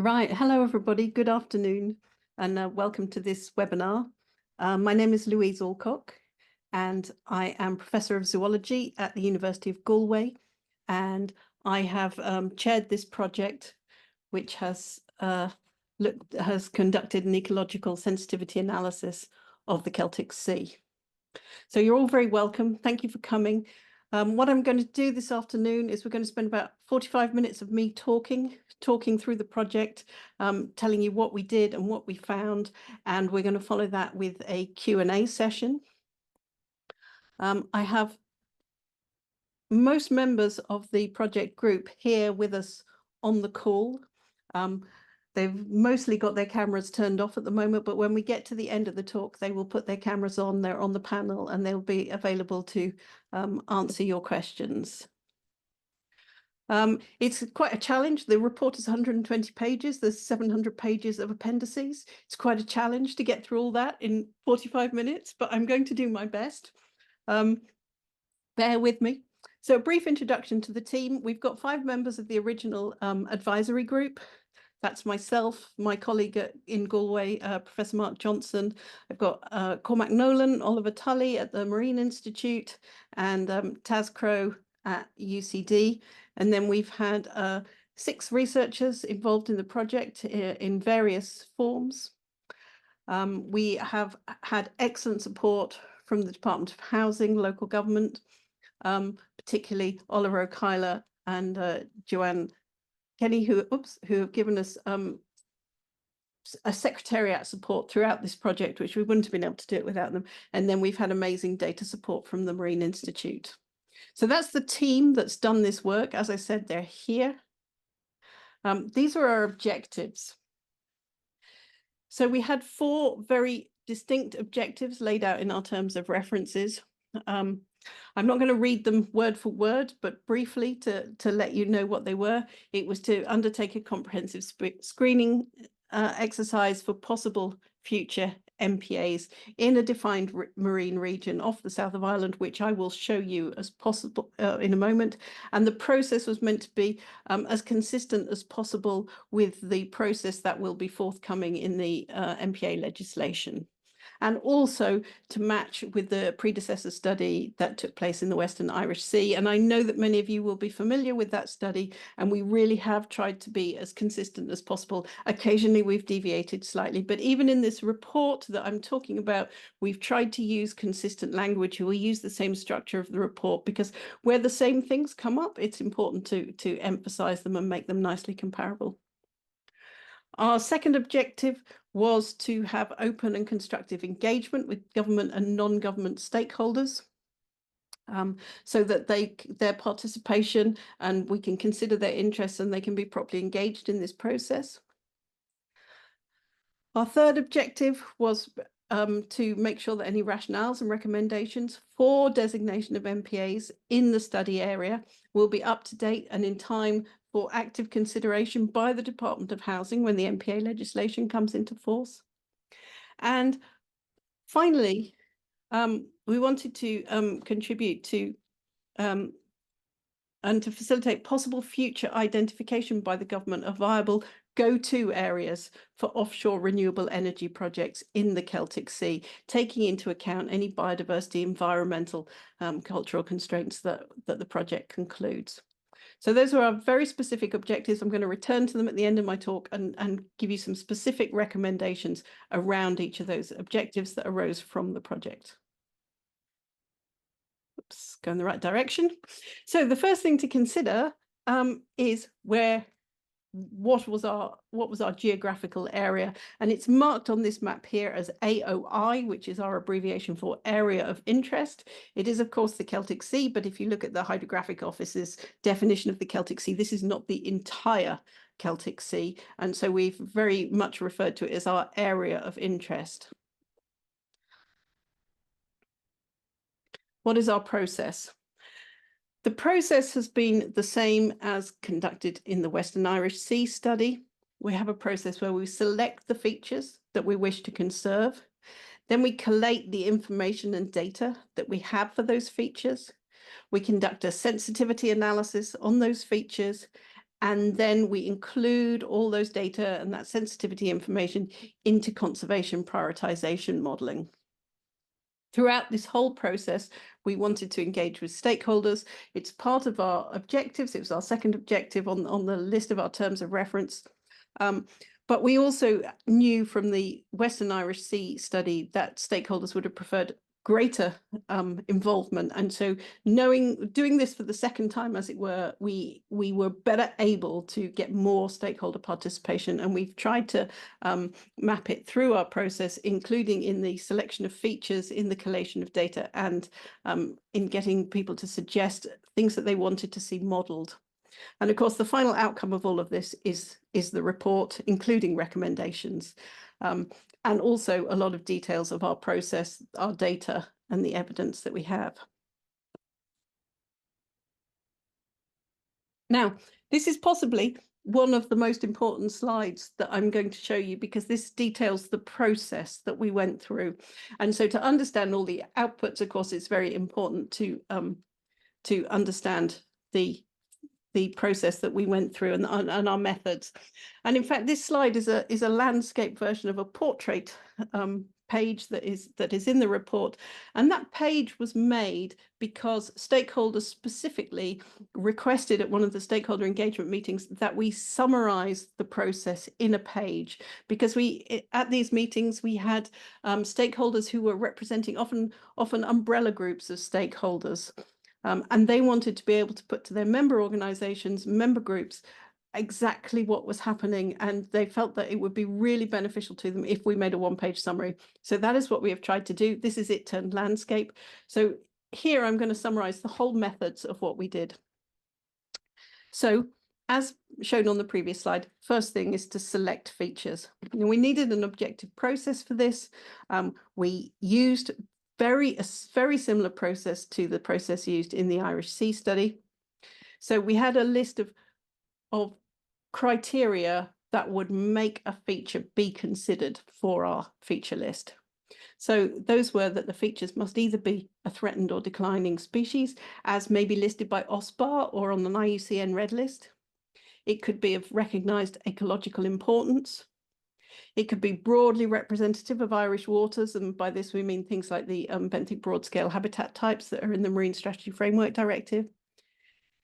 Right. Hello, everybody. Good afternoon, and welcome to this webinar. My name is Louise Allcock, and I am Professor of Zoology at the University of Galway, and I have chaired this project, which has conducted an ecological sensitivity analysis of the Celtic Sea. So you're all very welcome. Thank you for coming. What I'm going to do this afternoon is we're going to spend about 45 minutes of me talking through the project, telling you what we did and what we found, and we're going to follow that with a Q&A session. I have most members of the project group here with us on the call. They've mostly got their cameras turned off at the moment, but when we get to the end of the talk, they will put their cameras on. They're on the panel and they'll be available to answer your questions. It's quite a challenge. The report is 120 pages. There's 700 pages of appendices. It's quite a challenge to get through all that in 45 minutes, but I'm going to do my best. Bear with me. So a brief introduction to the team. We've got 5 members of the original advisory group. That's myself, my colleague in Galway, Professor Mark Johnson. I've got Cormac Nolan, Oliver Tully at the Marine Institute, and Taz Crow at UCD. And then we've had 6 researchers involved in the project in various forms. We have had excellent support from the Department of Housing, local government, particularly Oliver O'Kyler and Joanne Kenny, who have given us a secretariat support throughout this project, which we wouldn't have been able to do it without them. And then we've had amazing data support from the Marine Institute. So that's the team that's done this work. As I said, they're here. These are our objectives. So we had 4 very distinct objectives laid out in our terms of references. I'm not going to read them word for word, but briefly to let you know what they were. It was to undertake a comprehensive screening exercise for possible future MPAs in a defined marine region off the south of Ireland, which I will show you as possible in a moment. And the process was meant to be as consistent as possible with the process that will be forthcoming in the MPA legislation, and also to match with the predecessor study that took place in the Western Irish Sea. And I know that many of you will be familiar with that study, and we really have tried to be as consistent as possible. Occasionally we've deviated slightly, but even in this report that I'm talking about, we've tried to use consistent language. We use the same structure of the report because where the same things come up, it's important to emphasize them and make them nicely comparable. Our second objective was to have open and constructive engagement with government and non-government stakeholders, so that their participation, and we can consider their interests and they can be properly engaged in this process. Our third objective was to make sure that any rationales and recommendations for designation of MPAs in the study area will be up to date and in time for active consideration by the Department of Housing when the MPA legislation comes into force. And finally, we wanted to contribute to and to facilitate possible future identification by the government of viable go-to areas for offshore renewable energy projects in the Celtic Sea, taking into account any biodiversity, environmental, cultural constraints that the project concludes. So those are our very specific objectives. I'm going to return to them at the end of my talk and give you some specific recommendations around each of those objectives that arose from the project. Oops, go in the right direction. So the first thing to consider is what was our geographical area, and it's marked on this map here as AOI, which is our abbreviation for area of interest. It is of course the Celtic Sea, but if you look at the Hydrographic Office's definition of the Celtic Sea, this is not the entire Celtic Sea, and so we've very much referred to it as our area of interest. What is our process? The process has been the same as conducted in the Western Irish Sea study. We have a process where we select the features that we wish to conserve. Then we collate the information and data that we have for those features. We conduct a sensitivity analysis on those features, And then we include all those data and that sensitivity information into conservation prioritization modeling. Throughout this whole process, we wanted to engage with stakeholders. It's part of our objectives. It was our second objective on the list of our terms of reference. But we also knew from the Western Irish Sea study that stakeholders would have preferred greater involvement. And so doing this for the second time, as it were, we were better able to get more stakeholder participation. And we've tried to map it through our process, including in the selection of features, in the collation of data, and in getting people to suggest things that they wanted to see modeled. And of course, the final outcome of all of this is the report, including recommendations, and also a lot of details of our process, our data, and the evidence that we have. Now, this is possibly one of the most important slides that I'm going to show you, because this details the process that we went through. And so to understand all the outputs, of course, it's very important to understand the process that we went through and our methods. And in fact, this slide is a landscape version of a portrait page that is in the report. And that page was made because stakeholders specifically requested at one of the stakeholder engagement meetings that we summarize the process in a page, because at these meetings we had stakeholders who were representing often umbrella groups of stakeholders. And they wanted to be able to put to their member organizations, member groups, exactly what was happening. And they felt that it would be really beneficial to them if we made a one-page summary. So that is what we have tried to do. This is it turned landscape. So here I'm going to summarize the whole methods of what we did. So as shown on the previous slide, first thing is to select features. Now, we needed an objective process for this. We used a very similar process to the process used in the Irish Sea study. So we had a list of criteria that would make a feature be considered for our feature list. So those were that the features must either be a threatened or declining species, as may be listed by OSPAR or on an IUCN Red List. It could be of recognised ecological importance. It could be broadly representative of Irish waters, and by this we mean things like the benthic broad-scale habitat types that are in the Marine Strategy Framework Directive.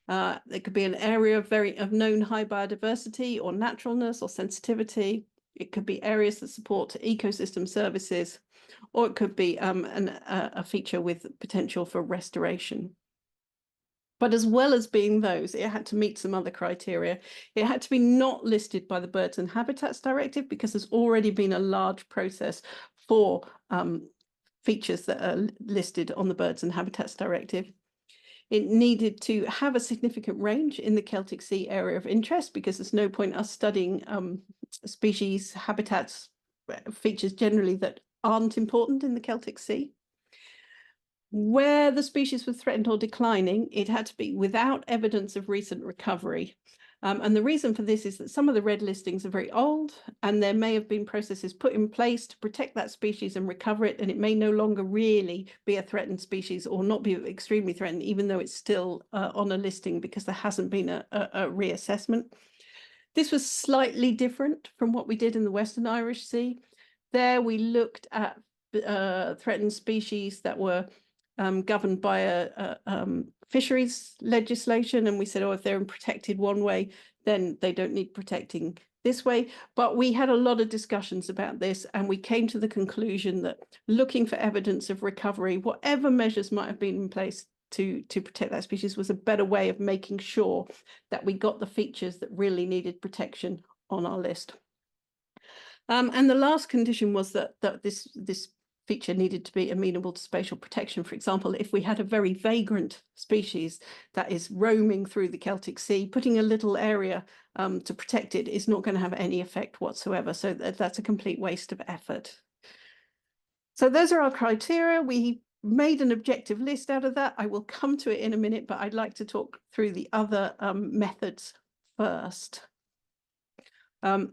It could be an area of known high biodiversity or naturalness or sensitivity. It could be areas that support ecosystem services, or it could be a feature with potential for restoration. But as well as being those, it had to meet some other criteria. It had to be not listed by the Birds and Habitats Directive, because there's already been a large process for features that are listed on the Birds and Habitats Directive. It needed to have a significant range in the Celtic Sea area of interest, because there's no point us studying species, habitats, features generally that aren't important in the Celtic Sea. Where the species was threatened or declining, it had to be without evidence of recent recovery. And the reason for this is that some of the red listings are very old, and there may have been processes put in place to protect that species and recover it, and it may no longer really be a threatened species or not be extremely threatened, even though it's still on a listing, because there hasn't been a reassessment. This was slightly different from what we did in the Western Irish Sea. There we looked at threatened species that were governed by a fisheries legislation, and we said, oh, if they're protected one way, then they don't need protecting this way. But we had a lot of discussions about this, and we came to the conclusion that looking for evidence of recovery, whatever measures might have been in place to protect that species, was a better way of making sure that we got the features that really needed protection on our list. And the last condition was that this feature needed to be amenable to spatial protection. For example, if we had a very vagrant species that is roaming through the Celtic Sea, putting a little area to protect it is not going to have any effect whatsoever. So that's a complete waste of effort. So those are our criteria. We made an objective list out of that. I will come to it in a minute, but I'd like to talk through the other methods first.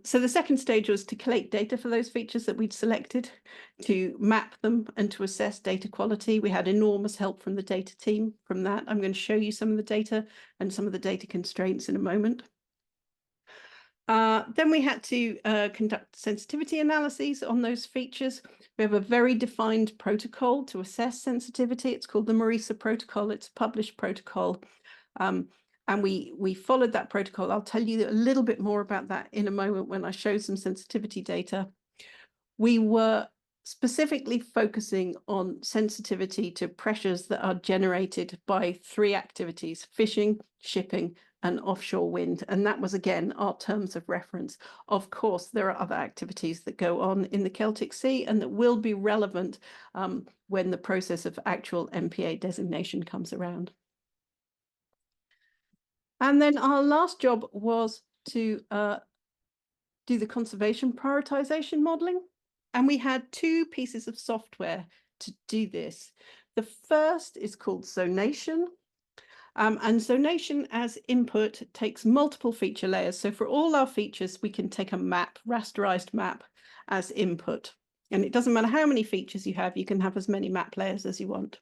So the second stage was to collate data for those features that we'd selected, to map them and to assess data quality. We had enormous help from the data team from that. I'm going to show you some of the data and some of the data constraints in a moment. Then we had to conduct sensitivity analyses on those features. We have a very defined protocol to assess sensitivity. It's called the Marisa protocol. It's a published protocol. And we followed that protocol. I'll tell you a little bit more about that in a moment when I show some sensitivity data. We were specifically focusing on sensitivity to pressures that are generated by 3 activities: fishing, shipping, and offshore wind. And that was, again, our terms of reference. Of course, there are other activities that go on in the Celtic Sea and that will be relevant when the process of actual MPA designation comes around. And then our last job was to do the conservation prioritization modeling. And we had 2 pieces of software to do this. The first is called zonation. And zonation as input takes multiple feature layers. So for all our features, we can take a map, rasterized map, as input. And it doesn't matter how many features you can have as many map layers as you want.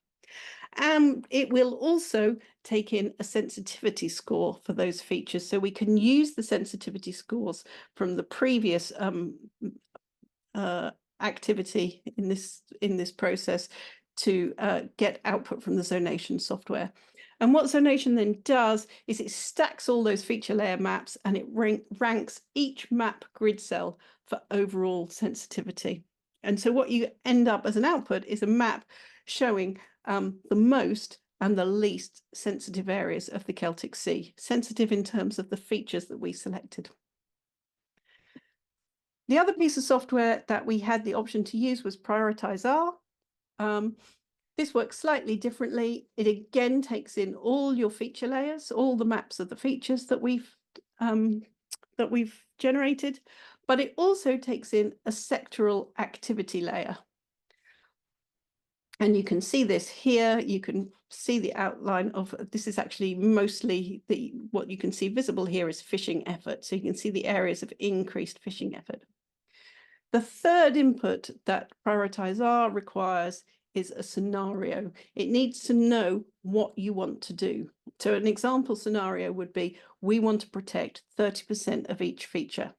And it will also take in a sensitivity score for those features. So we can use the sensitivity scores from the previous activity in this process to get output from the zonation software. And what zonation then does is it stacks all those feature layer maps and it ranks each map grid cell for overall sensitivity. And so what you end up as an output is a map showing the most and the least sensitive areas of the Celtic Sea, sensitive in terms of the features that we selected. The other piece of software that we had the option to use was Prioritize R. This works slightly differently. It again takes in all your feature layers, all the maps of the features that we've generated, but it also takes in a sectoral activity layer. And you can see this here. You can see the outline of this is actually mostly what you can see visible here is fishing effort. So you can see the areas of increased fishing effort. The third input that Prioritize R requires is a scenario. It needs to know what you want to do. So an example scenario would be, we want to protect 30% of each feature.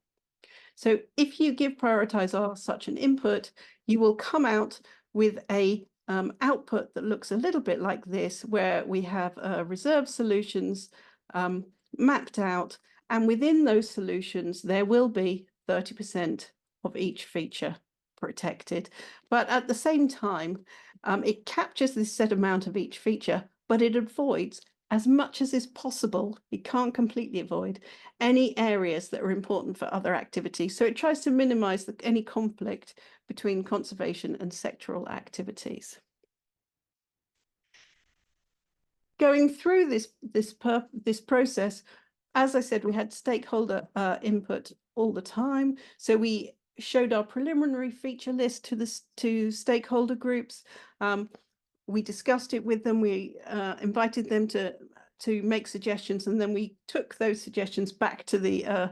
So if you give Prioritize R such an input, you will come out with a output that looks a little bit like this, where we have reserve solutions mapped out, and within those solutions, there will be 30% of each feature protected. But at the same time, it captures this set amount of each feature, but it avoids as much as is possible. It can't completely avoid any areas that are important for other activities. So it tries to minimize any conflict between conservation and sectoral activities. Going through this process, as I said, we had stakeholder input all the time. So we showed our preliminary feature list to stakeholder groups. We discussed it with them. We invited them to make suggestions, and then we took those suggestions back to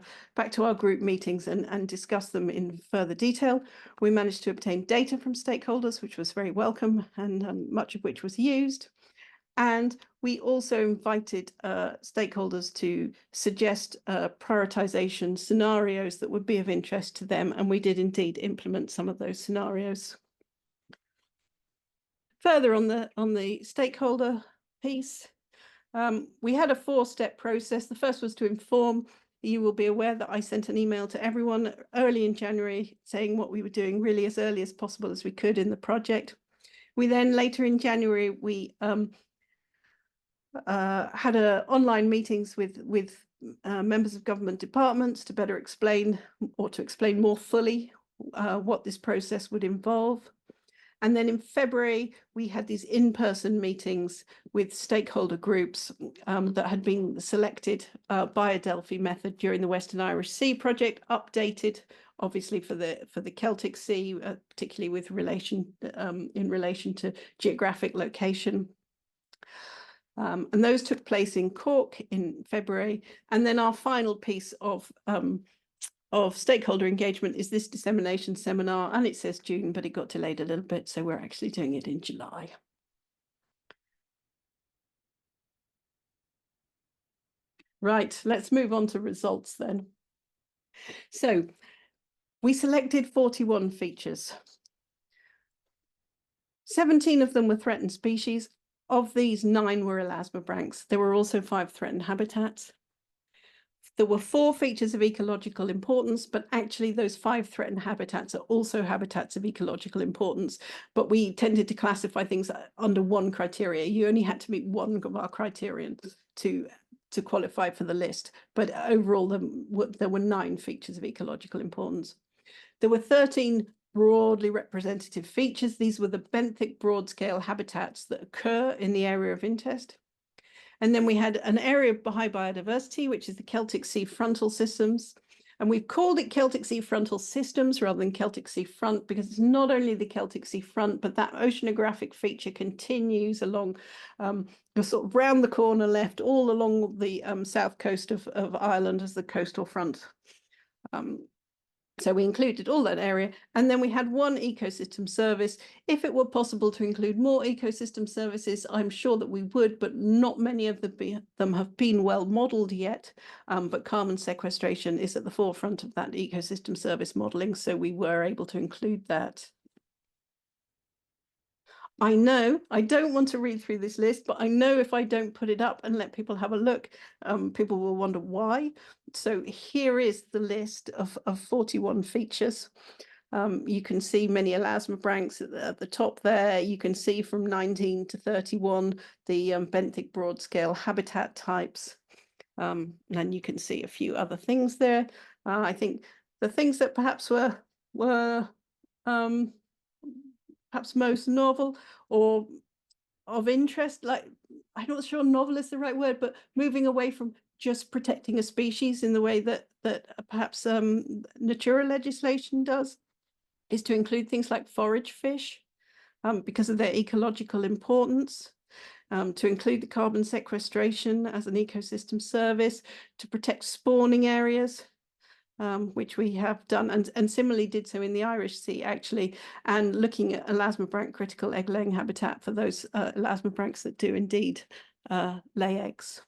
our group meetings and discussed them in further detail. We managed to obtain data from stakeholders, which was very welcome, and much of which was used. And we also invited stakeholders to suggest prioritization scenarios that would be of interest to them, and we did indeed implement some of those scenarios. Further on the stakeholder piece, we had a 4-step process. The first was to inform. You will be aware that I sent an email to everyone early in January saying what we were doing really as early as possible as we could in the project. We then later in January, we had online meetings with members of government departments to better explain, or to explain more fully what this process would involve. And then in February, we had these in-person meetings with stakeholder groups that had been selected by a Delphi method during the Western Irish Sea project, updated obviously for the Celtic Sea, particularly with in relation to geographic location. And those took place in Cork in February. And then our final piece of stakeholder engagement is this dissemination seminar, and it says June, but it got delayed a little bit, so we're actually doing it in July. Right, let's move on to results then. So we selected 41 features. 17 of them were threatened species. Of these, 9 were elasmobranchs. There were also 5 threatened habitats. There were 4 features of ecological importance, but actually those 5 threatened habitats are also habitats of ecological importance. But we tended to classify things under one criteria. You only had to meet one of our criterion to qualify for the list. But overall, there were 9 features of ecological importance. There were 13 broadly representative features. These were the benthic broad-scale habitats that occur in the area of interest. And then we had an area of high biodiversity, which is the Celtic Sea frontal systems. And we've called it Celtic Sea frontal systems rather than Celtic Sea front, because it's not only the Celtic Sea front, but that oceanographic feature continues along sort of round the corner left, all along the south coast of Ireland as the coastal front. So we included all that area, and then we had one ecosystem service. If it were possible to include more ecosystem services, I'm sure that we would, but not many of them have been well modeled yet. But carbon sequestration is at the forefront of that ecosystem service modeling, so we were able to include that. I know I don't want to read through this list, but I know if I don't put it up and let people have a look, people will wonder why. So here is the list of 41 features. You can see many elasmobranchs at the top there. You can see from 19 to 31 the benthic broad-scale habitat types. And you can see a few other things there. I think the things that perhaps were perhaps most novel or of interest, like, I'm not sure novel is the right word, but moving away from just protecting a species in the way that perhaps Natura legislation does, is to include things like forage fish because of their ecological importance, to include the carbon sequestration as an ecosystem service, to protect spawning areas, which we have done, and similarly did so in the Irish Sea, actually, and looking at elasmobranch critical egg-laying habitat for those elasmobranchs that do indeed lay eggs.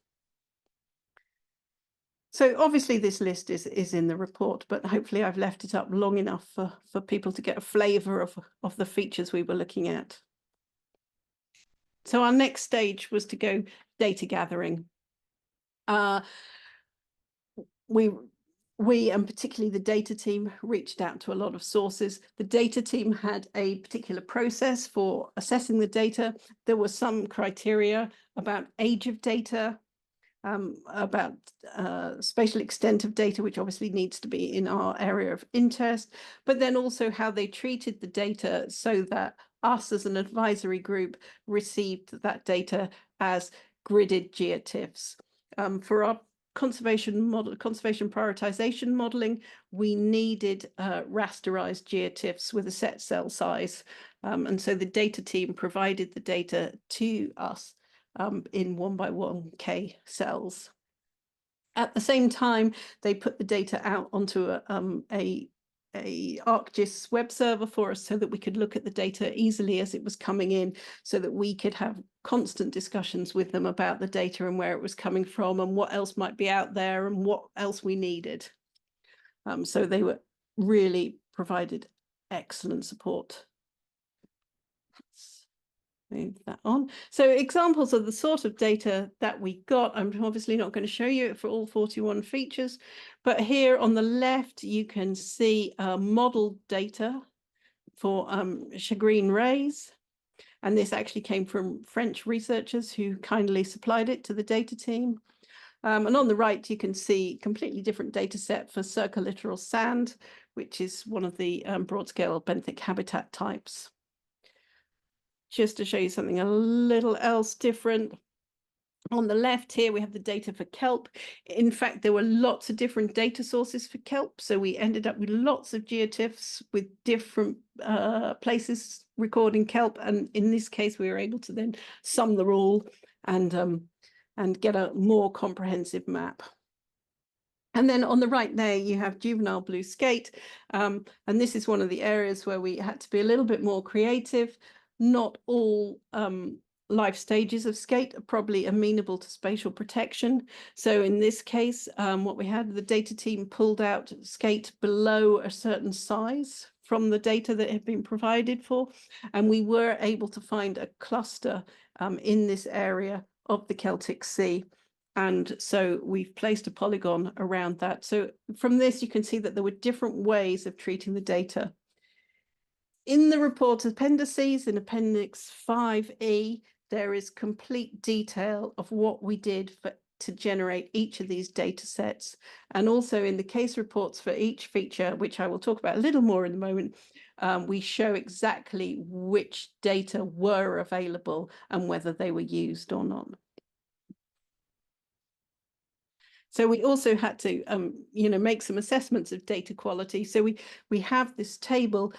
So obviously this list is in the report, but hopefully I've left it up long enough for people to get a flavour of the features we were looking at. So our next stage was to go data gathering. We, and particularly the data team, reached out to a lot of sources. The data team had a particular process for assessing the data. There were some criteria about age of data, about spatial extent of data, which obviously needs to be in our area of interest, but then also how they treated the data so that us as an advisory group received that data as gridded geotiffs. For our conservation prioritization modeling, we needed rasterized geotiffs with a set cell size. And so the data team provided the data to us in 1 by 1K cells. At the same time, they put the data out onto a ArcGIS web server for us so that we could look at the data easily as it was coming in, so that we could have constant discussions with them about the data and where it was coming from and what else might be out there and what else we needed. So they were really provided excellent support. Let's move that on. So examples of the sort of data that we got. I'm obviously not going to show you it for all 41 features, but here on the left, you can see modeled data for shagreen rays. And this actually came from French researchers who kindly supplied it to the data team. And on the right, you can see a completely different data set for circulittoral sand, which is one of the broad-scale benthic habitat types. Just to show you something a little else different. On the left here, we have the data for kelp. In fact, there were lots of different data sources for kelp. So we ended up with lots of geotiffs with different places recording kelp. And in this case, we were able to then sum them all and get a more comprehensive map. And then on the right there, you have juvenile blue skate. And this is one of the areas where we had to be a little bit more creative. Not all life stages of skate are probably amenable to spatial protection. So in this case, what we had, the data team pulled out skate below a certain size from the data that had been provided for, and we were able to find a cluster in this area of the Celtic Sea. And so we've placed a polygon around that. So from this, you can see that there were different ways of treating the data. In the report appendices, in Appendix 5E, there is complete detail of what we did to generate each of these data sets. And also in the case reports for each feature, which I will talk about a little more in a moment, we show exactly which data were available and whether they were used or not. So we also had to, make some assessments of data quality. So we have this table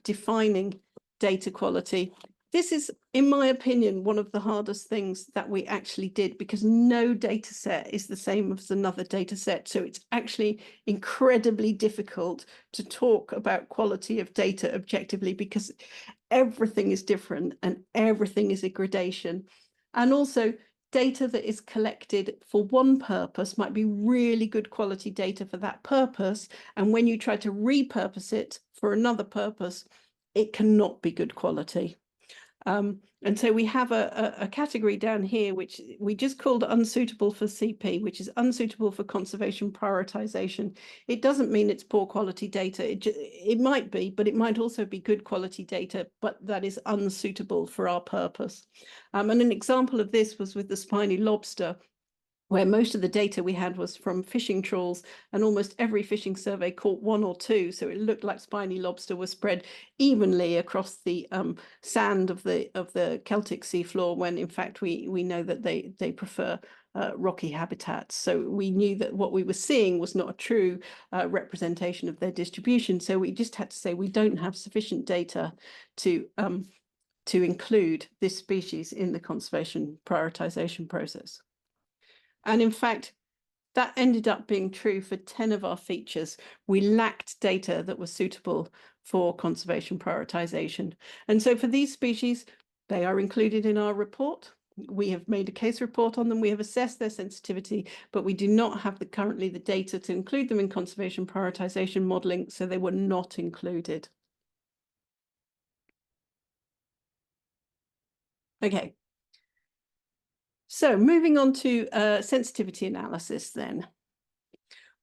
defining data quality. This is, in my opinion, one of the hardest things that we actually did, because no data set is the same as another data set. So it's actually incredibly difficult to talk about quality of data objectively, because everything is different and everything is a gradation. And also, data that is collected for one purpose might be really good quality data for that purpose. And when you try to repurpose it for another purpose, it cannot be good quality. And so we have a category down here, which we just called unsuitable for CP, which is unsuitable for conservation prioritization. It doesn't mean it's poor quality data. It might be, but it might also be good quality data, but that is unsuitable for our purpose. And an example of this was with the spiny lobster, where most of the data we had was from fishing trawls, and almost every fishing survey caught one or two. So it looked like spiny lobster was spread evenly across the sand of the Celtic Sea floor, when in fact we know that they prefer rocky habitats. So we knew that what we were seeing was not a true representation of their distribution. So we just had to say we don't have sufficient data to include this species in the conservation prioritization process. And in fact, that ended up being true for 10 of our features. We lacked data that was suitable for conservation prioritization. And so for these species, they are included in our report. We have made a case report on them. We have assessed their sensitivity, but we do not have currently the data to include them in conservation prioritization modeling, so they were not included. Okay. So moving on to sensitivity analysis then.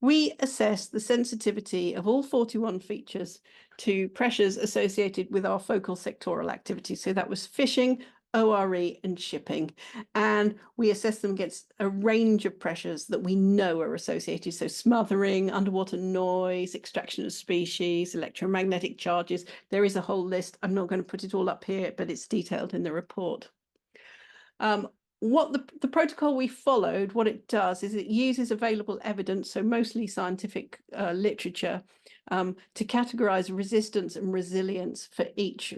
We assessed the sensitivity of all 41 features to pressures associated with our focal sectoral activity. So that was fishing, ORE, and shipping. And we assessed them against a range of pressures that we know are associated. So smothering, underwater noise, extraction of species, electromagnetic charges. There is a whole list. I'm not going to put it all up here, but it's detailed in the report. What the protocol we followed, what it does is it uses available evidence, so mostly scientific literature, to categorize resistance and resilience for each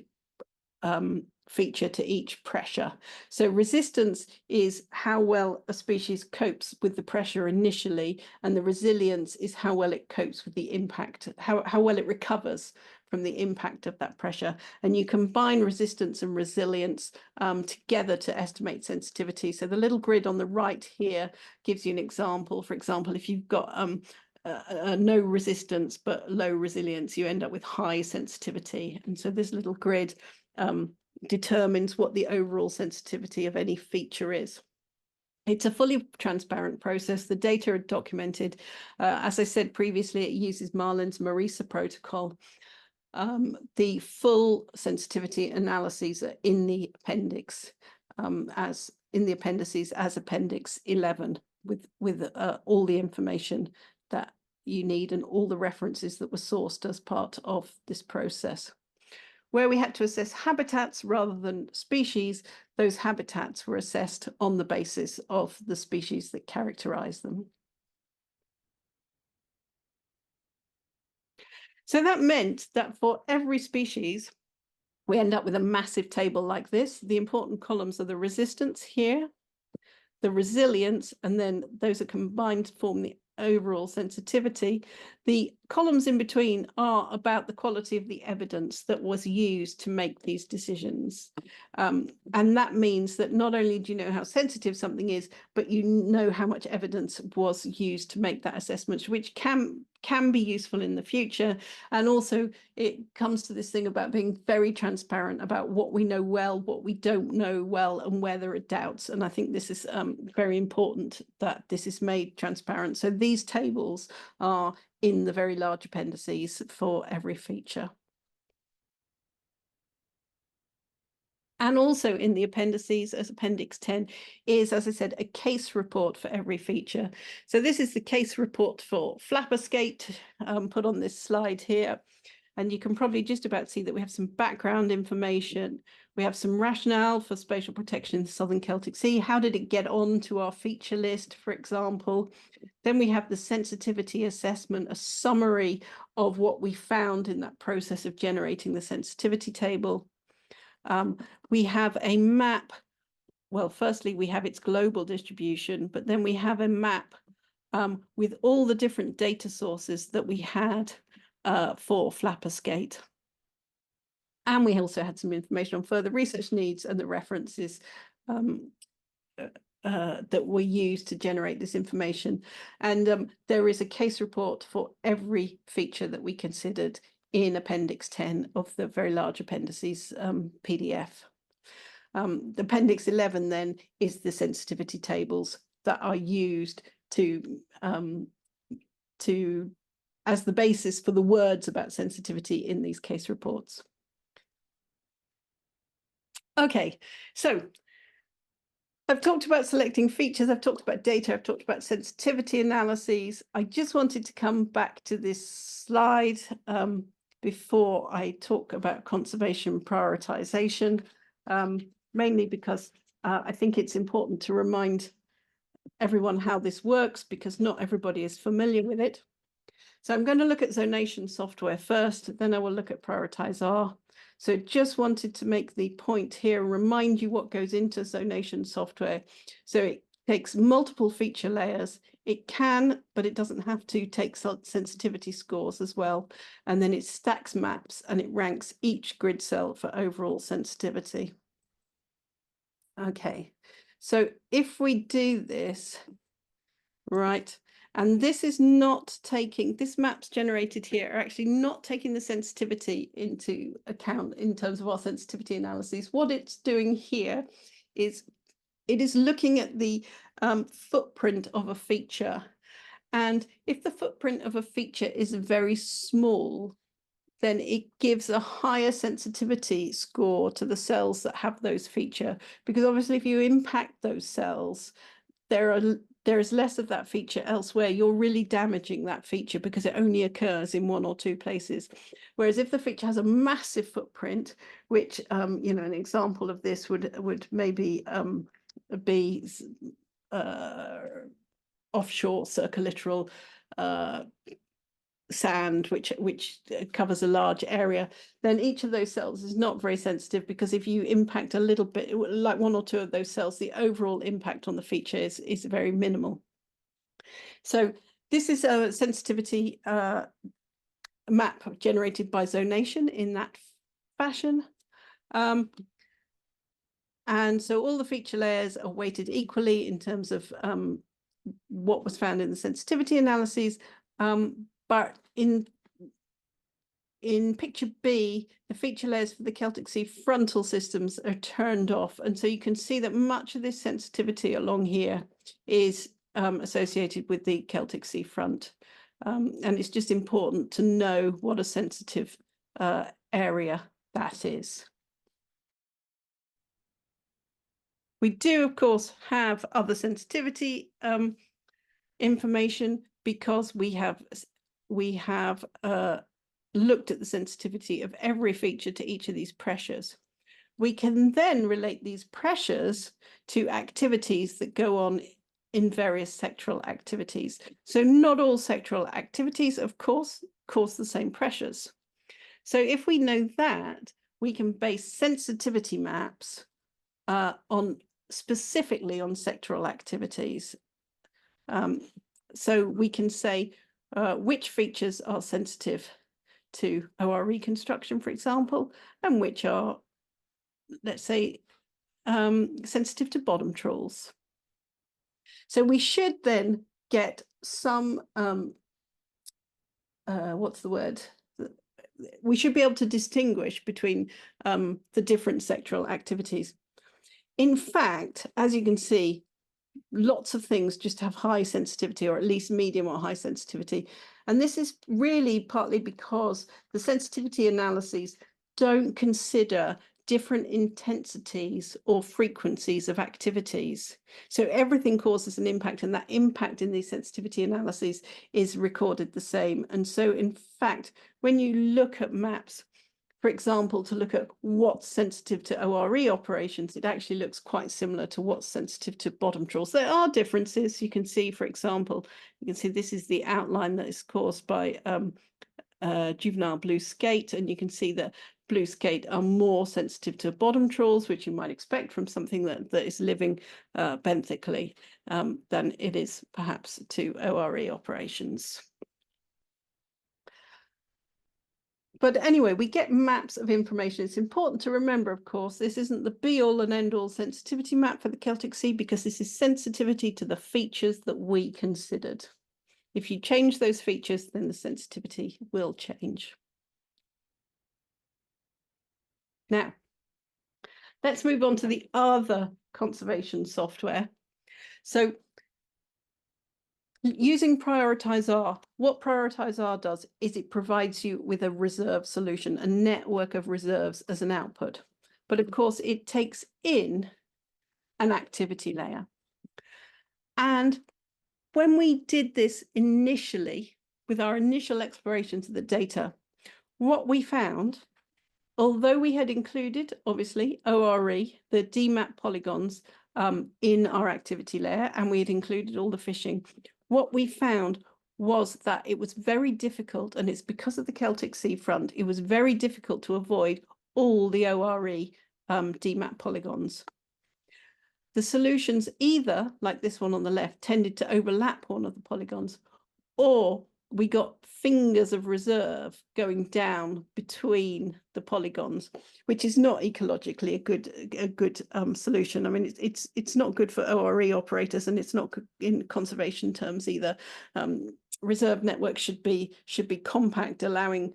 feature to each pressure. So resistance is how well a species copes with the pressure initially, and the resilience is how well it copes with the impact, how well it recovers from the impact of that pressure. And you combine resistance and resilience together to estimate sensitivity. So the little grid on the right here gives you an example. For example, if you've got no resistance but low resilience, you end up with high sensitivity. And so this little grid determines what the overall sensitivity of any feature is. It's a fully transparent process. The data are documented. As I said previously, it uses Marlin's MARISA protocol. The full sensitivity analyses are in the appendix, as Appendix 11, with all the information that you need and all the references that were sourced as part of this process. Where we had to assess habitats rather than species, those habitats were assessed on the basis of the species that characterize them. So that meant that for every species, we end up with a massive table like this. The important columns are the resistance here, the resilience, and then those are combined to form the overall sensitivity. The columns in between are about the quality of the evidence that was used to make these decisions. And that means that not only do you know how sensitive something is, but you know how much evidence was used to make that assessment, which can be useful in the future. And also it comes to this thing about being very transparent about what we know well, what we don't know well, and where there are doubts. And I think this is very important that this is made transparent. So these tables are in the very large appendices for every feature. And also in the appendices, as Appendix 10 is, as I said, a case report for every feature. So this is the case report for flapper skate, put on this slide here. And you can probably just about see that we have some background information. We have some rationale for spatial protection in the Southern Celtic Sea. How did it get onto our feature list, for example? Then we have the sensitivity assessment, a summary of what we found in that process of generating the sensitivity table. We have a map. Well, firstly, we have its global distribution, but then we have a map with all the different data sources that we had for flapper skate. And we also had some information on further research needs and the references that were used to generate this information. And there is a case report for every feature that we considered in Appendix 10 of the very large appendices PDF. Appendix 11 then is the sensitivity tables that are used as the basis for the words about sensitivity in these case reports. Okay, so I've talked about selecting features, I've talked about data, I've talked about sensitivity analyses. I just wanted to come back to this slide before I talk about conservation prioritization, mainly because I think it's important to remind everyone how this works, because not everybody is familiar with it. So I'm going to look at zonation software first, then I will look at Prioritize R. So just wanted to make the point here, remind you what goes into zonation software. So it takes multiple feature layers. It can, but it doesn't have to, take sensitivity scores as well. And then it stacks maps and it ranks each grid cell for overall sensitivity. Okay, so if we do this, right, and this is not taking, this maps generated here are actually not taking the sensitivity into account in terms of our sensitivity analyses. What it's doing here is it is looking at the footprint of a feature. And if the footprint of a feature is very small, then it gives a higher sensitivity score to the cells that have those feature. Because obviously if you impact those cells, there is less of that feature elsewhere. You're really damaging that feature because it only occurs in one or two places. Whereas if the feature has a massive footprint, which you know, an example of this would maybe be offshore circulittoral sand, which covers a large area, then each of those cells is not very sensitive, because if you impact a little bit, like one or two of those cells, the overall impact on the feature is very minimal. So this is a sensitivity map generated by zonation in that fashion. And so all the feature layers are weighted equally in terms of what was found in the sensitivity analyses. But in picture B, the feature layers for the Celtic Sea frontal systems are turned off. And so you can see that much of this sensitivity along here is associated with the Celtic Sea front. And it's just important to know what a sensitive area that is. We do, of course, have other sensitivity information, because we have looked at the sensitivity of every feature to each of these pressures. We can then relate these pressures to activities that go on in various sectoral activities. So not all sectoral activities, of course, cause the same pressures. So if we know that, we can base sensitivity maps specifically on sectoral activities. so we can say which features are sensitive to ORE construction, for example, and which are, let's say, sensitive to bottom trawls. So we should then get some, what's the word? We should be able to distinguish between the different sectoral activities. In fact, as you can see, lots of things just have high sensitivity, or at least medium or high sensitivity. And this is really partly because the sensitivity analyses don't consider different intensities or frequencies of activities. So everything causes an impact, and that impact in these sensitivity analyses is recorded the same. And so, in fact, when you look at maps, for example, to look at what's sensitive to ORE operations, it actually looks quite similar to what's sensitive to bottom trawls. There are differences. You can see, for example, you can see this is the outline that is caused by juvenile blue skate, and you can see that blue skate are more sensitive to bottom trawls, which you might expect from something that is living benthically, than it is perhaps to ORE operations. But anyway, we get maps of information. It's important to remember, of course, this isn't the be-all and end-all sensitivity map for the Celtic Sea, because this is sensitivity to the features that we considered. If you change those features, then the sensitivity will change. Now, let's move on to the other conservation software. So, using Prioritize R, what Prioritize R does is it provides you with a reserve solution, a network of reserves as an output. But of course, it takes in an activity layer. And when we did this initially, with our initial explorations of the data, what we found, although we had included, obviously, ORE, the DMAP polygons, in our activity layer, and we had included all the fishing, what we found was that it was very difficult, and it's because of the Celtic Sea front, it was very difficult to avoid all the ORE DMAP polygons. The solutions either, like this one on the left, tended to overlap one of the polygons, or we got fingers of reserve going down between the polygons, which is not ecologically a good solution. I mean, it's not good for ORE operators, and it's not good in conservation terms either. Reserve networks should be compact, allowing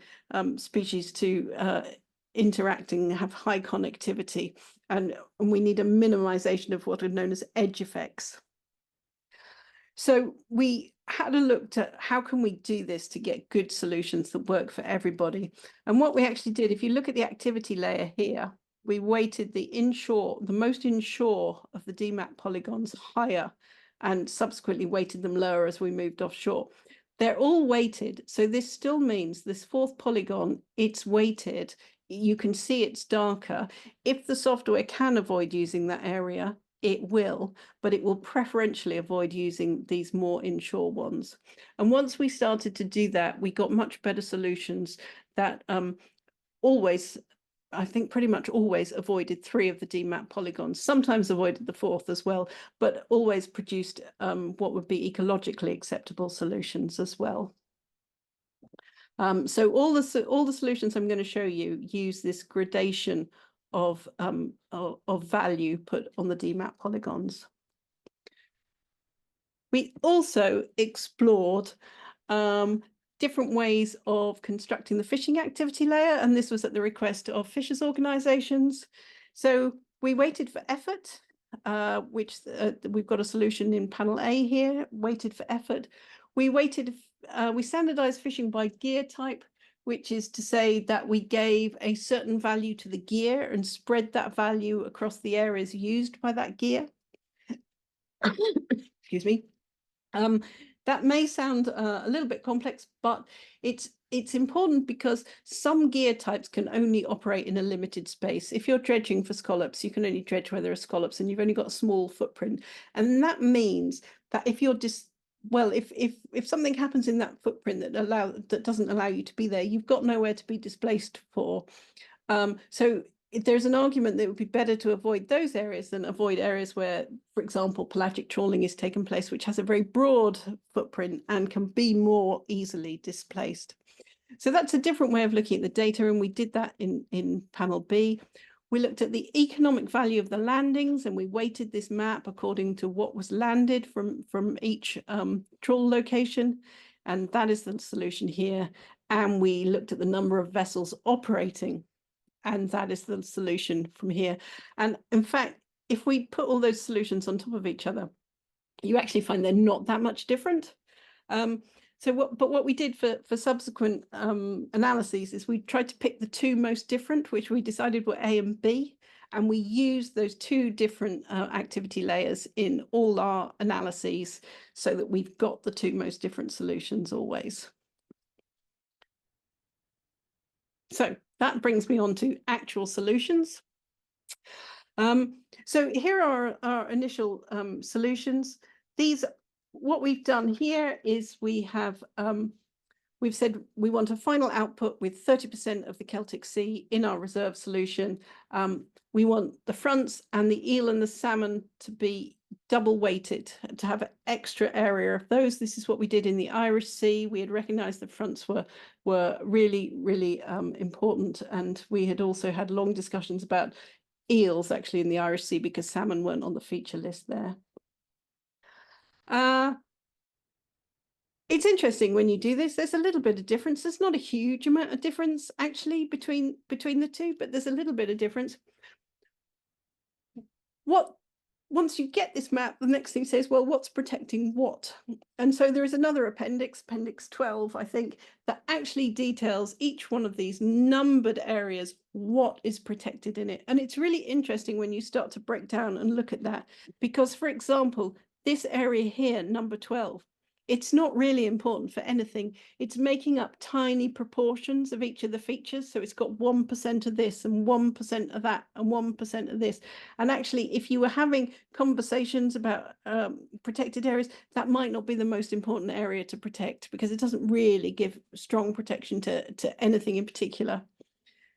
species to interact and have high connectivity, and we need a minimization of what are known as edge effects. So we had a look at how can we do this to get good solutions that work for everybody. And what we actually did, if you look at the activity layer here, we weighted the inshore, the most inshore of the DMAP polygons higher, and subsequently weighted them lower as we moved offshore. They're all weighted, so this still means this fourth polygon, it's weighted. You can see it's darker. If the software can avoid using that area, it will, but it will preferentially avoid using these more inshore ones. And once we started to do that, we got much better solutions that always, I think pretty much always avoided 3 of the DMAP polygons, sometimes avoided the 4th as well, but always produced what would be ecologically acceptable solutions as well. So all the solutions I'm going to show you use this gradation of value put on the DMAP polygons. We also explored different ways of constructing the fishing activity layer, and this was at the request of fishers organisations. So we weighted for effort, which we've got a solution in panel A here, weighted for effort. We standardized fishing by gear type, which is to say that we gave a certain value to the gear and spread that value across the areas used by that gear. Excuse me. That may sound a little bit complex, but it's important because some gear types can only operate in a limited space. If you're dredging for scallops, you can only dredge where there are scallops, and you've only got a small footprint. And that means that if you're if something happens in that footprint that doesn't allow you to be there, you've got nowhere to be displaced for. So there's an argument that it would be better to avoid those areas than avoid areas where, for example, pelagic trawling is taking place, which has a very broad footprint and can be more easily displaced. So that's a different way of looking at the data, and we did that in panel B. We looked at the economic value of the landings, and we weighted this map according to what was landed from each trawl location, and that is the solution here. And we looked at the number of vessels operating, and that is the solution from here. And in fact, if we put all those solutions on top of each other, you actually find they're not that much different. But what we did for subsequent analyses is we tried to pick the two most different, which we decided were A and B, and we used those two different activity layers in all our analyses so that we've got the two most different solutions always. So that brings me on to actual solutions. So here are our initial solutions. What we've done here is we've said we want a final output with 30% of the Celtic Sea in our reserve solution. We want the fronts and the eel and the salmon to be double weighted, to have an extra area of those. This is what we did in the Irish Sea. We had recognized the fronts were really, really important. And we had also had long discussions about eels actually in the Irish Sea because salmon weren't on the feature list there. It's interesting when you do this, there's a little bit of difference. There's not a huge amount of difference actually between the two, but there's a little bit of difference. Once you get this map, the next thing says, well, what's protecting what? And so there is another appendix 12, I think, that actually details each one of these numbered areas, what is protected in it. And it's really interesting when you start to break down and look at that, because, for example, this area here, number 12, it's not really important for anything. It's making up tiny proportions of each of the features. So it's got 1% of this and 1% of that and 1% of this. And actually, if you were having conversations about protected areas, that might not be the most important area to protect because it doesn't really give strong protection to anything in particular.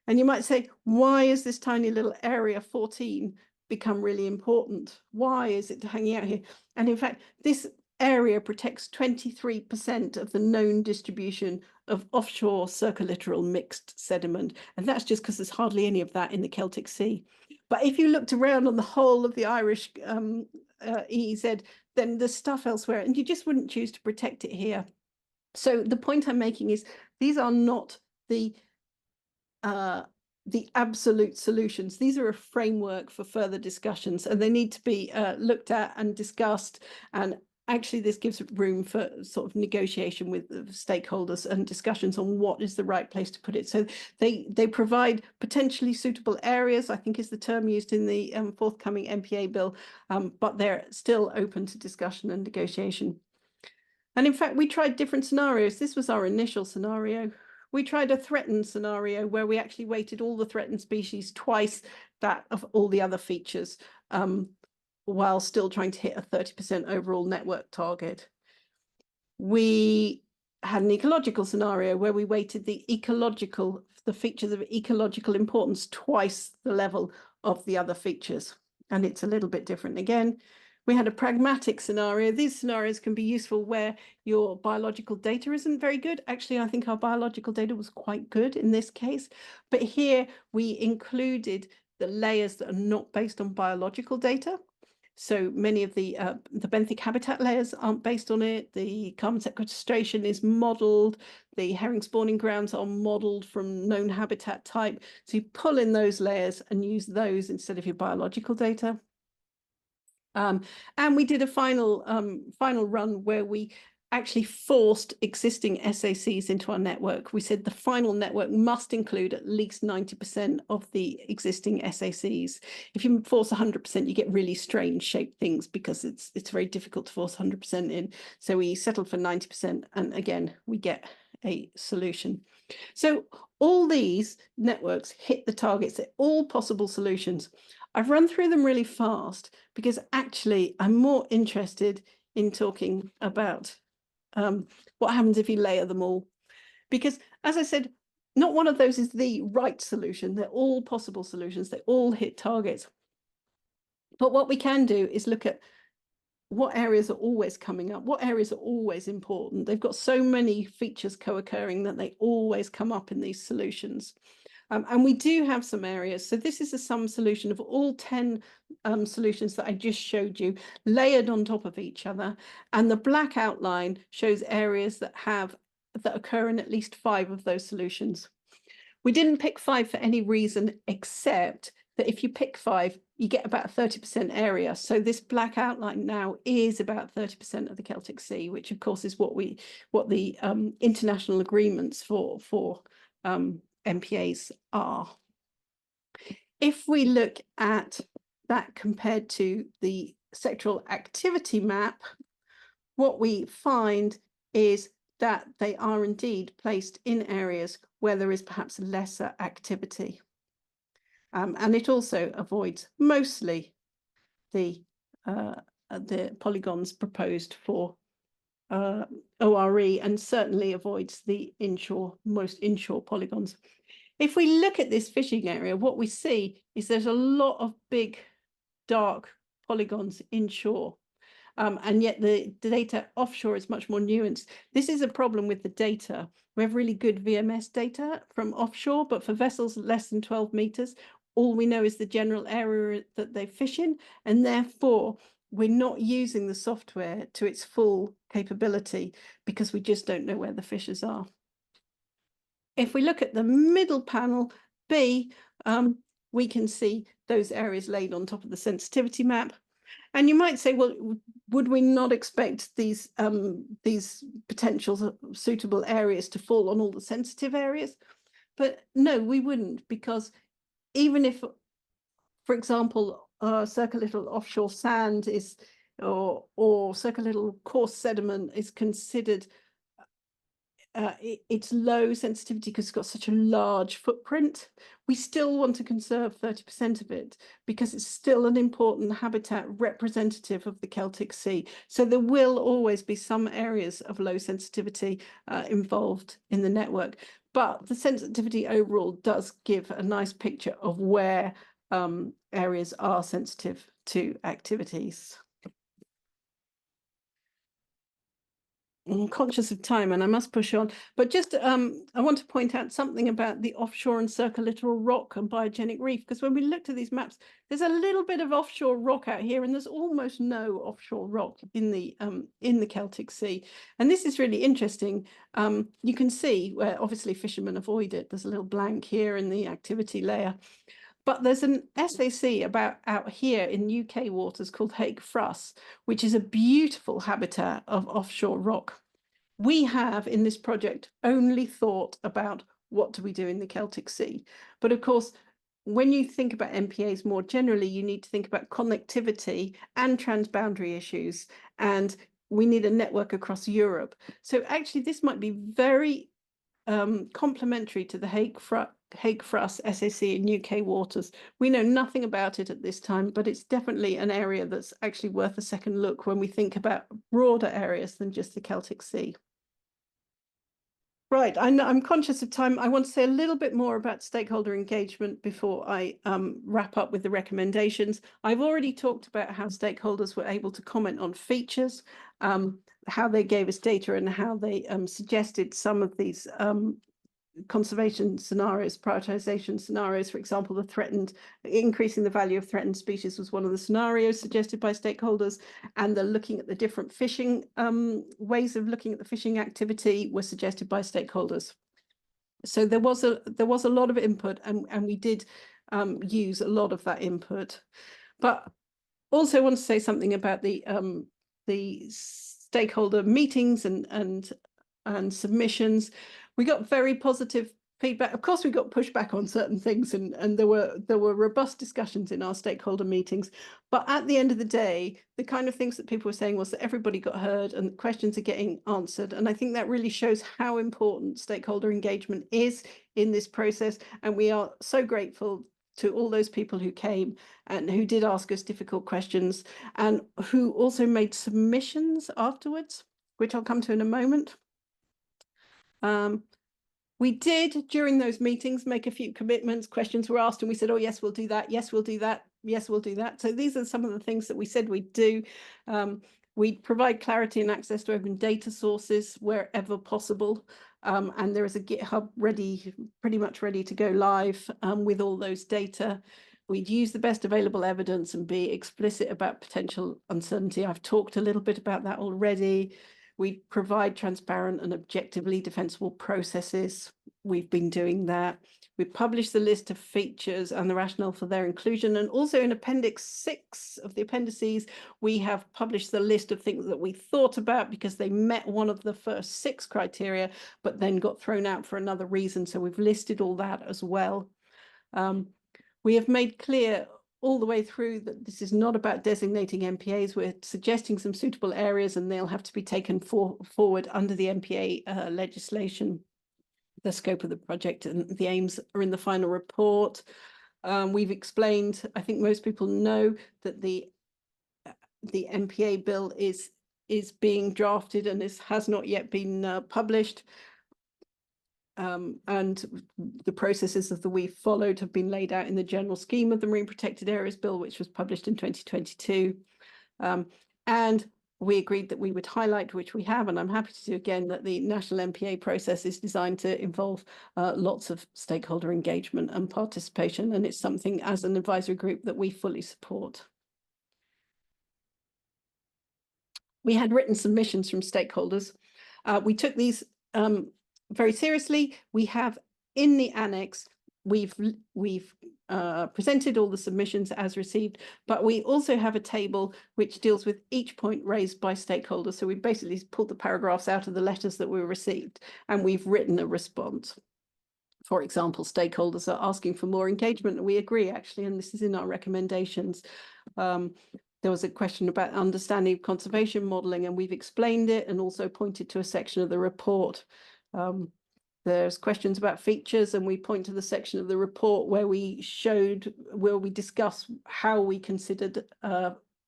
And you might say, why is this tiny little area 14 become really important? Why is it hanging out here? And in fact, this area protects 23% of the known distribution of offshore circulittoral mixed sediment. And that's just because there's hardly any of that in the Celtic Sea. But if you looked around on the whole of the Irish EEZ, then there's stuff elsewhere, and you just wouldn't choose to protect it here. So the point I'm making is these are not the absolute solutions. These are a framework for further discussions, and they need to be looked at and discussed. And actually, this gives room for sort of negotiation with the stakeholders and discussions on what is the right place to put it. So they provide potentially suitable areas, I think is the term used in the forthcoming MPA bill, but they're still open to discussion and negotiation. And in fact, we tried different scenarios. This was our initial scenario. We tried a threatened scenario where we actually weighted all the threatened species twice that of all the other features, while still trying to hit a 30% overall network target. We had an ecological scenario where we weighted the features of ecological importance twice the level of the other features. And it's a little bit different again. We had a pragmatic scenario. These scenarios can be useful where your biological data isn't very good. Actually, I think our biological data was quite good in this case. But here we included the layers that are not based on biological data. So many of the benthic habitat layers aren't based on it. The carbon sequestration is modelled. The herring spawning grounds are modelled from known habitat type. So you pull in those layers and use those instead of your biological data. And we did a final run where we actually forced existing SACs into our network. We said the final network must include at least 90% of the existing SACs. If you force 100%, you get really strange shaped things because it's very difficult to force 100% in. So we settled for 90%, and again, we get a solution. So all these networks hit the targets. They're all possible solutions. I've run through them really fast because actually I'm more interested in talking about what happens if you layer them all. Because as I said, not one of those is the right solution. They're all possible solutions. They all hit targets. But what we can do is look at what areas are always coming up, what areas are always important. They've got so many features co-occurring that they always come up in these solutions. And we do have some areas. So this is a sum solution of all 10 solutions that I just showed you, layered on top of each other. And the black outline shows areas that occur in at least 5 of those solutions. We didn't pick 5 for any reason except that if you pick 5, you get about 30% area. So this black outline now is about 30% of the Celtic Sea, which of course is what the international agreements for MPAs are. If we look at that compared to the sectoral activity map, what we find is that they are indeed placed in areas where there is perhaps lesser activity. And it also avoids mostly the polygons proposed for ORE, and certainly avoids the most inshore polygons. If we look at this fishing area, what we see is there's a lot of big, dark polygons inshore. And yet the data offshore is much more nuanced. This is a problem with the data. We have really good VMS data from offshore, but for vessels less than 12 meters, all we know is the general area that they fish in, and therefore we're not using the software to its full capability because we just don't know where the fishes are. If we look at the middle panel, B, we can see those areas laid on top of the sensitivity map. And you might say, well, would we not expect these potential suitable areas to fall on all the sensitive areas? But no, we wouldn't, because even if, for example, circa little offshore sand is, or circa little coarse sediment is considered it's low sensitivity because it's got such a large footprint, we still want to conserve 30% of it because it's still an important habitat representative of the Celtic Sea. So there will always be some areas of low sensitivity involved in the network, but the sensitivity overall does give a nice picture of where areas are sensitive to activities. I'm conscious of time and I must push on, but just I want to point out something about the offshore and circulittoral rock and biogenic reef, because when we looked at these maps, there's a little bit of offshore rock out here and there's almost no offshore rock in the Celtic Sea. And this is really interesting. You can see where obviously fishermen avoid it. There's a little blank here in the activity layer. But there's an SAC out here in UK waters called Hague Fruss, which is a beautiful habitat of offshore rock. We have in this project only thought about what do we do in the Celtic Sea. But of course, when you think about MPAs more generally, you need to think about connectivity and transboundary issues. And we need a network across Europe. So actually, this might be very complementary to the Hague Fruss SAC in UK waters. We know nothing about it at this time, but it's definitely an area that's actually worth a second look when we think about broader areas than just the Celtic Sea. Right, I'm conscious of time. I want to say a little bit more about stakeholder engagement before I wrap up with the recommendations. I've already talked about how stakeholders were able to comment on features, how they gave us data and how they suggested some of these conservation scenarios, prioritization scenarios. For example, increasing the value of threatened species was one of the scenarios suggested by stakeholders, and the looking at the different fishing ways of looking at the fishing activity were suggested by stakeholders. So there was a lot of input, and we did use a lot of that input. But also want to say something about the stakeholder meetings and submissions. We got very positive feedback. Of course, we got pushback on certain things, and there were robust discussions in our stakeholder meetings. But at the end of the day, the kind of things that people were saying was that everybody got heard and questions are getting answered. And I think that really shows how important stakeholder engagement is in this process. And we are so grateful to all those people who came and who did ask us difficult questions and who also made submissions afterwards, which I'll come to in a moment. We did, during those meetings, make a few commitments. Questions were asked and we said, oh, yes, we'll do that. Yes, we'll do that. Yes, we'll do that. So these are some of the things that we said we'd do. We provide clarity and access to open data sources wherever possible. And there is a GitHub ready, pretty much ready to go live with all those data. We'd use the best available evidence and be explicit about potential uncertainty. I've talked a little bit about that already. We provide transparent and objectively defensible processes. We've been doing that. We published the list of features and the rationale for their inclusion. And also in Appendix 6 of the appendices, we have published the list of things that we thought about because they met one of the first 6 criteria, but then got thrown out for another reason. So we've listed all that as well. We have made clear all the way through that this is not about designating MPAs. We're suggesting some suitable areas and they'll have to be taken forward under the MPA legislation. The scope of the project and the aims are in the final report. We've explained, I think most people know that the MPA bill is being drafted and has not yet been published. And the processes that we've followed have been laid out in the general scheme of the Marine Protected Areas Bill, which was published in 2022. And we agreed that we would highlight, which we have, and I'm happy to do again, that the national MPA process is designed to involve lots of stakeholder engagement and participation, and it's something as an advisory group that we fully support. We had written submissions from stakeholders. We took these very seriously. We have in the annex, we've presented all the submissions as received, but we also have a table which deals with each point raised by stakeholders. So we basically pulled the paragraphs out of the letters that were received and we've written a response. For example, stakeholders are asking for more engagement, and we agree actually, and this is in our recommendations. There was a question about understanding of conservation modelling, and we've explained it and also pointed to a section of the report. There's questions about features, and we point to the section of the report where we discuss how we considered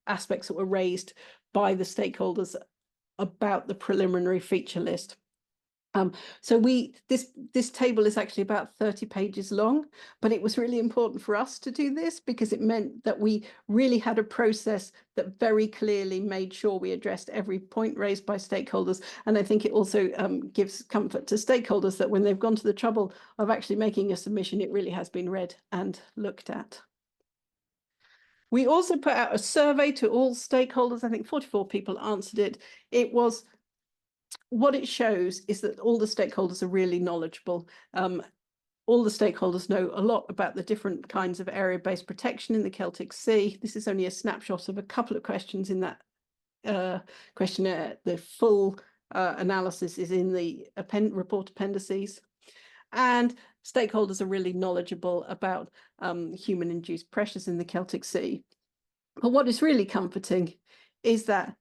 aspects that were raised by the stakeholders about the preliminary feature list. So this table is actually about 30 pages long, but it was really important for us to do this because it meant that we really had a process that very clearly made sure we addressed every point raised by stakeholders. And I think it also gives comfort to stakeholders that when they've gone to the trouble of actually making a submission, it really has been read and looked at. We also put out a survey to all stakeholders. I think 44 people answered it. What it shows is that all the stakeholders are really knowledgeable. All the stakeholders know a lot about the different kinds of area-based protection in the Celtic Sea. This is only a snapshot of a couple of questions in that questionnaire. The full analysis is in the report appendices. And stakeholders are really knowledgeable about human-induced pressures in the Celtic Sea. But what is really comforting is that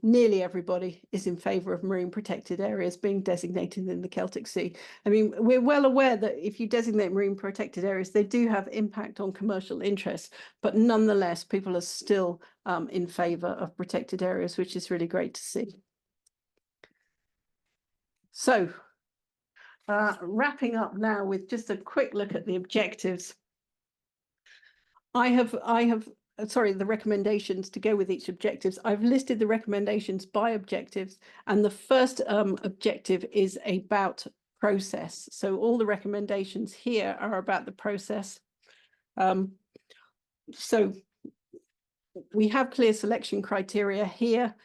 nearly everybody is in favour of marine protected areas being designated in the Celtic Sea. I mean, we're well aware that if you designate marine protected areas, they do have impact on commercial interests, but nonetheless, people are still in favour of protected areas, which is really great to see. So, wrapping up now with just a quick look at the objectives. The recommendations to go with each objectives. I've listed the recommendations by objectives, and the first objective is about process. So all the recommendations here are about the process. So we have clear selection criteria here.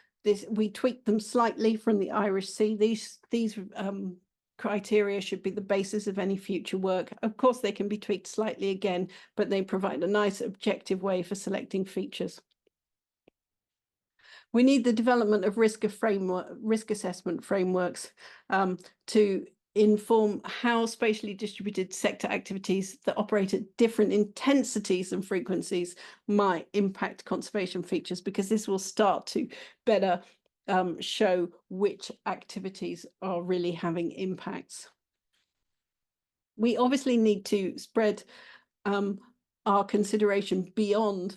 We tweaked them slightly from the Irish Sea. These criteria should be the basis of any future work. Of course, they can be tweaked slightly again, but they provide a nice objective way for selecting features. We need the development of risk assessment frameworks to inform how spatially distributed sector activities that operate at different intensities and frequencies might impact conservation features, because this will start to better show which activities are really having impacts. We obviously need to spread our consideration beyond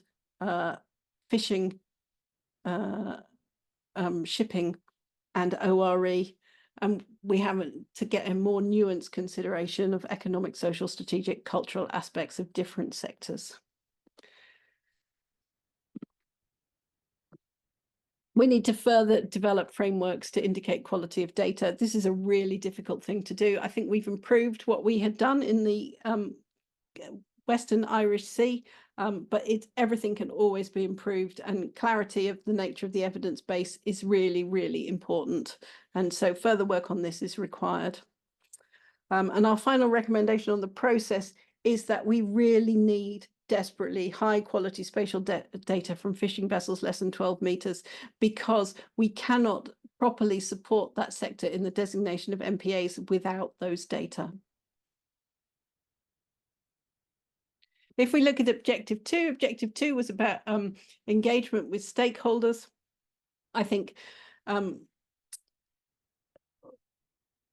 fishing, shipping and ORE. and we haven't to get a more nuanced consideration of economic, social, strategic, cultural aspects of different sectors. We need to further develop frameworks to indicate quality of data. This is a really difficult thing to do. I think we've improved what we had done in the Western Irish Sea, but everything can always be improved, and clarity of the nature of the evidence base is really, really important. And so further work on this is required. And our final recommendation on the process is that we really need desperately high quality spatial data from fishing vessels less than 12 meters, because we cannot properly support that sector in the designation of MPAs without those data. If we look at Objective 2 was about engagement with stakeholders. I think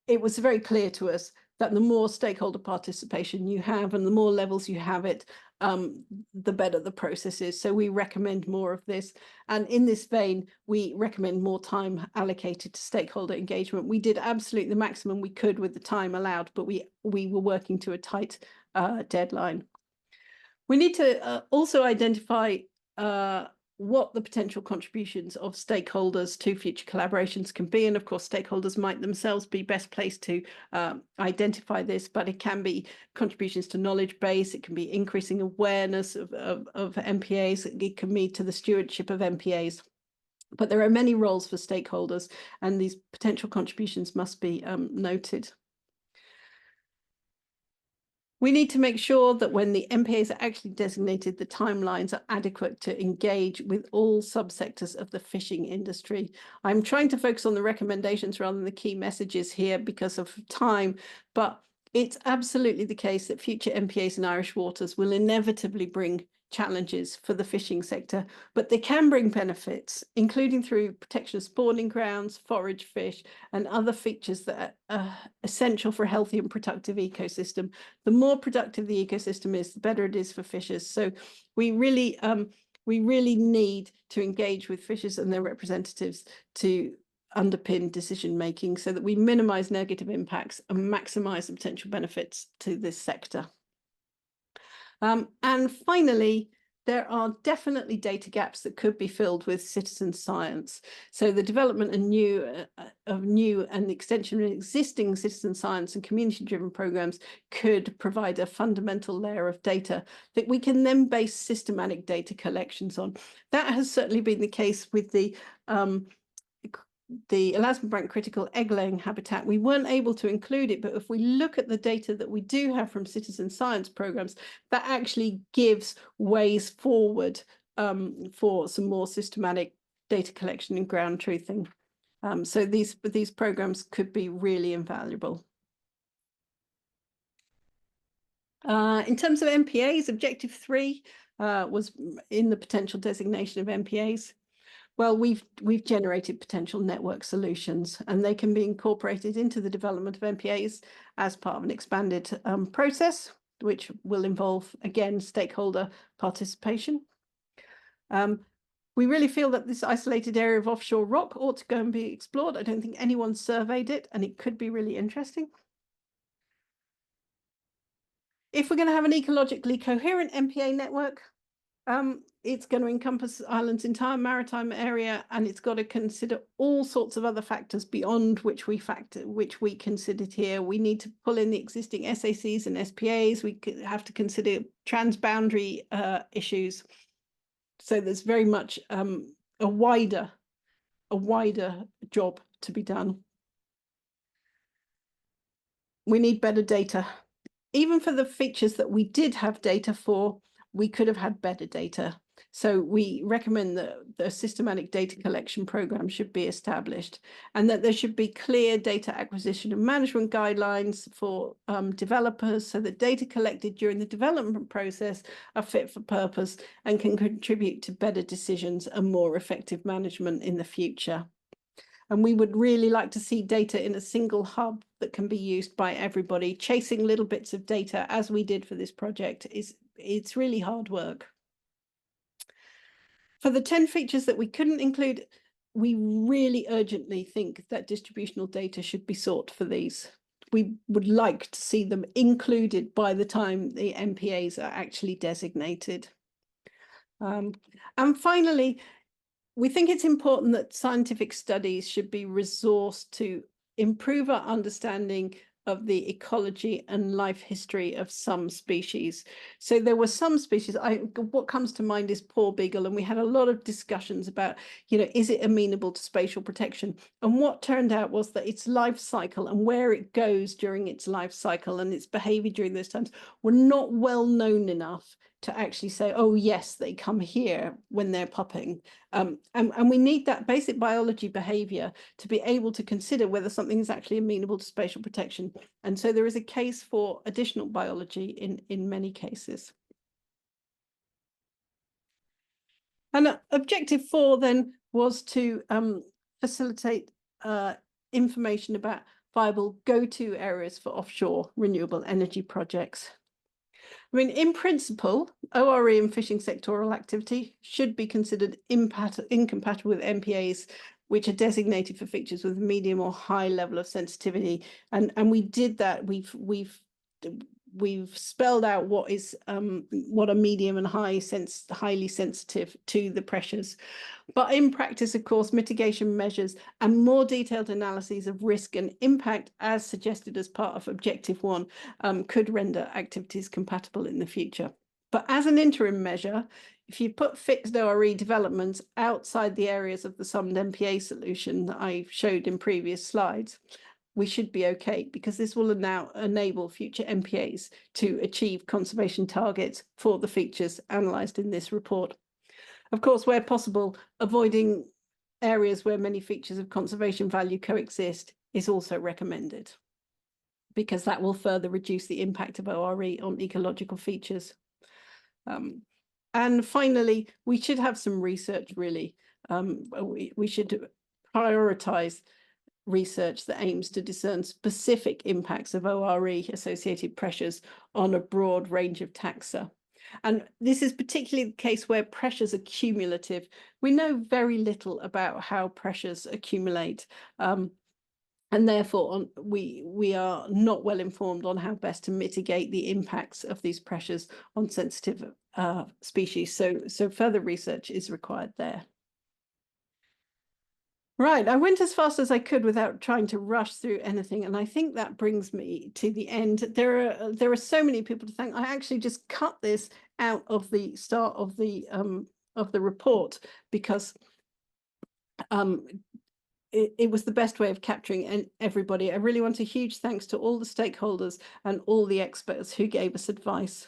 it was very clear to us that the more stakeholder participation you have and the more levels you have it, the better the process is. So we recommend more of this. And in this vein, we recommend more time allocated to stakeholder engagement. We did absolutely the maximum we could with the time allowed, but we were working to a tight deadline. We need to also identify what the potential contributions of stakeholders to future collaborations can be. And of course, stakeholders might themselves be best placed to identify this, but it can be contributions to knowledge base, it can be increasing awareness of MPAs, it can lead to the stewardship of MPAs. But there are many roles for stakeholders, and these potential contributions must be noted. We need to make sure that when the MPAs are actually designated, the timelines are adequate to engage with all subsectors of the fishing industry. I'm trying to focus on the recommendations rather than the key messages here because of time, but it's absolutely the case that future MPAs in Irish waters will inevitably bring challenges for the fishing sector, but they can bring benefits, including through protection of spawning grounds, forage fish, and other features that are essential for a healthy and productive ecosystem. The more productive the ecosystem is, the better it is for fishers. So we really need to engage with fishers and their representatives to underpin decision making so that we minimize negative impacts and maximize the potential benefits to this sector. And finally, there are definitely data gaps that could be filled with citizen science. So the development of new and extension of existing citizen science and community-driven programs could provide a fundamental layer of data that we can then base systematic data collections on. That has certainly been the case with the elasmobranch critical egg-laying habitat. We weren't able to include it, but if we look at the data that we do have from citizen science programs, that actually gives ways forward for some more systematic data collection and ground truthing. So these programs could be really invaluable. In terms of MPAs, Objective 3 was in the potential designation of MPAs. Well, we've generated potential network solutions, and they can be incorporated into the development of MPAs as part of an expanded process, which will involve, again, stakeholder participation. We really feel that this isolated area of offshore rock ought to go and be explored. I don't think anyone surveyed it, and it could be really interesting. If we're going to have an ecologically coherent MPA network, it's going to encompass Ireland's entire maritime area, and it's got to consider all sorts of other factors beyond which we considered here. We need to pull in the existing SACs and SPAs. We have to consider transboundary issues. So there's very much a wider job to be done. We need better data. Even for the features that we did have data for, we could have had better data. So we recommend that the systematic data collection program should be established, and that there should be clear data acquisition and management guidelines for developers, so that data collected during the development process are fit for purpose and can contribute to better decisions and more effective management in the future. And we would really like to see data in a single hub that can be used by everybody. Chasing little bits of data, as we did for this project, it's really hard work. For the 10 features that we couldn't include, we really urgently think that distributional data should be sought for these. We would like to see them included by the time the MPAs are actually designated. And finally, we think it's important that scientific studies should be resourced to improve our understanding of the ecology and life history of some species. So there were some species, what comes to mind is poor beagle, and we had a lot of discussions about, is it amenable to spatial protection? And what turned out was that its life cycle and where it goes during its life cycle and its behavior during those times were not well known enough to actually say, oh yes, they come here when they're pupping. And we need that basic biology behavior to be able to consider whether something is actually amenable to spatial protection. And so there is a case for additional biology in many cases. And objective 4 then was to facilitate information about viable go-to areas for offshore renewable energy projects. I mean, in principle, ORE and fishing sectoral activity should be considered incompatible with MPAs, which are designated for features with medium or high level of sensitivity. And we did that. We've spelled out what are medium and highly sensitive to the pressures. But in practice, of course, mitigation measures and more detailed analyses of risk and impact, as suggested as part of Objective 1, could render activities compatible in the future. But as an interim measure, if you put fixed ORE developments outside the areas of the summed MPA solution that I showed in previous slides, we should be okay, because this will now enable future MPAs to achieve conservation targets for the features analysed in this report. Of course, where possible, avoiding areas where many features of conservation value coexist is also recommended, because that will further reduce the impact of ORE on ecological features. And finally, we should have some research, really. We should prioritise research that aims to discern specific impacts of ORE associated pressures on a broad range of taxa. And this is particularly the case where pressures are cumulative. We know very little about how pressures accumulate, and therefore we are not well informed on how best to mitigate the impacts of these pressures on sensitive species. So further research is required there. Right, I went as fast as I could without trying to rush through anything, and I think that brings me to the end. There are so many people to thank. I actually just cut this out of the start of the report because it was the best way of capturing everybody. I really want a huge thanks to all the stakeholders and all the experts who gave us advice.